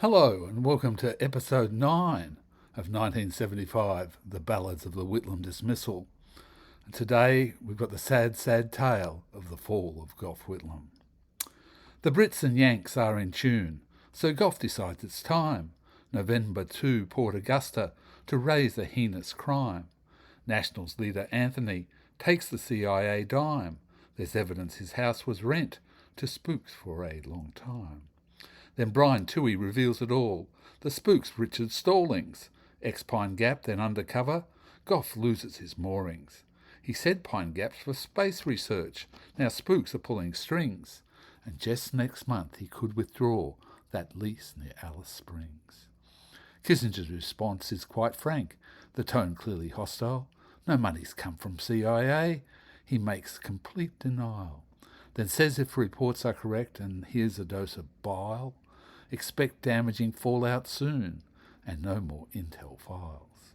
Hello and welcome to episode 9 of 1975, The Ballads of the Whitlam Dismissal. And today we've got the sad, sad tale of the fall of Gough Whitlam. The Brits and Yanks are in tune, so Gough decides it's time, November 2, Port Augusta, to raise a heinous crime. Nationals leader Anthony takes the CIA dime. There's evidence his house was rent to spooks for a long time. Then Brian Toohey reveals it all. The spook's Richard Stallings. Ex-Pine Gap, then undercover. Gough loses his moorings. He said Pine Gap's for space research. Now spooks are pulling strings. And just next month he could withdraw that lease near Alice Springs. Kissinger's response is quite frank. The tone clearly hostile. No money's come from CIA. He makes complete denial. Then says if reports are correct, and here's a dose of bile, expect damaging fallout soon, and no more intel files.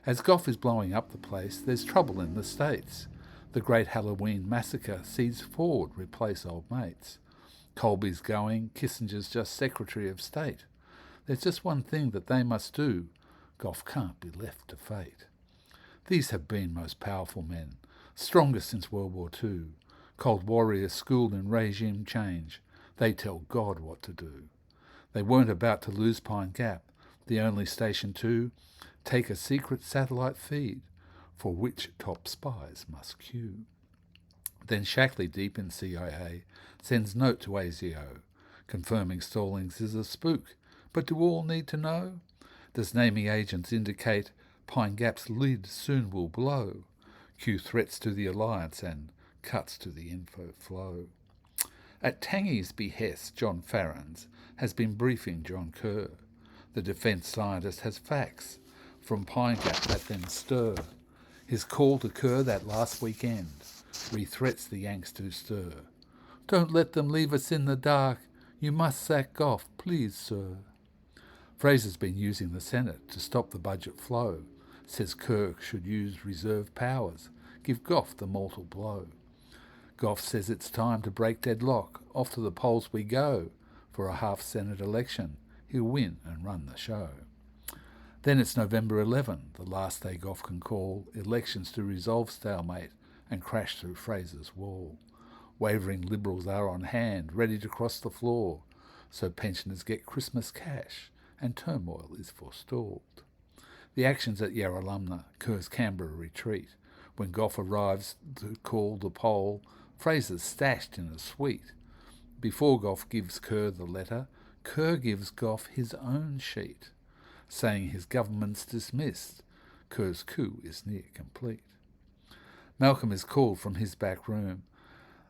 As Gough is blowing up the place, there's trouble in the States. The great Halloween massacre sees Ford replace old mates. Colby's going, Kissinger's just Secretary of State. There's just one thing that they must do. Gough can't be left to fate. These have been most powerful men, strongest since World War II. Cold warriors schooled in regime change. They tell God what to do. They weren't about to lose Pine Gap, the only station to take a secret satellite feed for which top spies must queue. Then Shackley, deep in CIA, sends note to ASIO, confirming Stallings is a spook. But do all need to know? Does naming agents indicate Pine Gap's lid soon will blow? Cue threats to the alliance and cuts to the info flow. At Tangy's behest, John Farrens has been briefing John Kerr. The defence scientist has facts from Pine Gap that then stir. His call to Kerr that last weekend re-threats the Yanks to stir. Don't let them leave us in the dark. You must sack Gough, please, sir. Fraser's been using the Senate to stop the budget flow. Says Kerr should use reserve powers. Give Gough the mortal blow. Gough says it's time to break deadlock. Off to the polls we go. For a half-Senate election, he'll win and run the show. Then it's November 11, the last day Gough can call elections to resolve stalemate and crash through Fraser's wall. Wavering Liberals are on hand, ready to cross the floor, so pensioners get Christmas cash and turmoil is forestalled. The actions at Yarralumna, Kerr's Canberra retreat. When Gough arrives to call the poll, Fraser's stashed in a suite. Before Gough gives Kerr the letter, Kerr gives Gough his own sheet, saying his government's dismissed. Kerr's coup is near complete. Malcolm is called from his back room,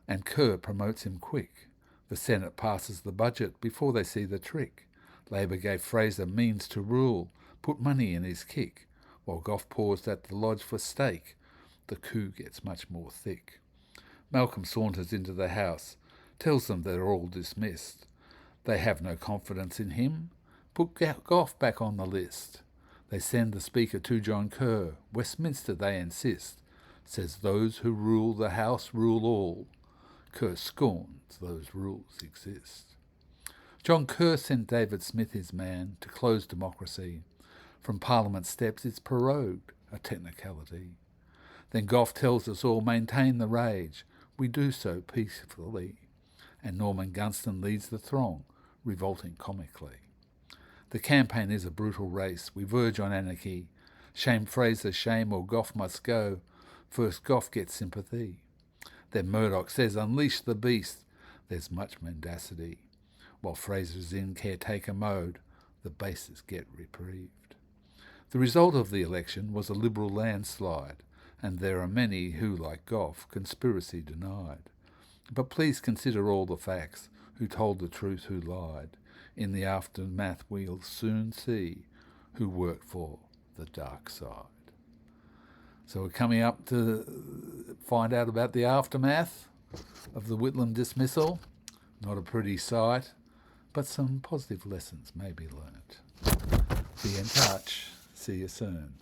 and Kerr promotes him quick. The Senate passes the budget before they see the trick. Labor gave Fraser means to rule, put money in his kick. While Gough paused at the lodge for steak, the coup gets much more thick. Malcolm saunters into the house, tells them they're all dismissed. They have no confidence in him. Put Gough back on the list. They send the Speaker to John Kerr. Westminster, they insist. Says those who rule the House rule all. Kerr scorns those rules exist. John Kerr sent David Smith, his man, to close democracy. From Parliament steps it's prorogued, a technicality. Then Gough tells us all maintain the rage. We do so peacefully. And Norman Gunston leads the throng, revolting comically. The campaign is a brutal race. We verge on anarchy. Shame Fraser, shame, or Gough must go. First Gough gets sympathy. Then Murdoch says unleash the beast. There's much mendacity. While Fraser's in caretaker mode, the bases get reprieved. The result of the election was a Liberal landslide, and there are many who, like Gough, conspiracy denied. But please consider all the facts, who told the truth, who lied. In the aftermath we'll soon see who worked for the dark side. So we're coming up to find out about the aftermath of the Whitlam dismissal. Not a pretty sight, but some positive lessons may be learnt. Be in touch. See you soon.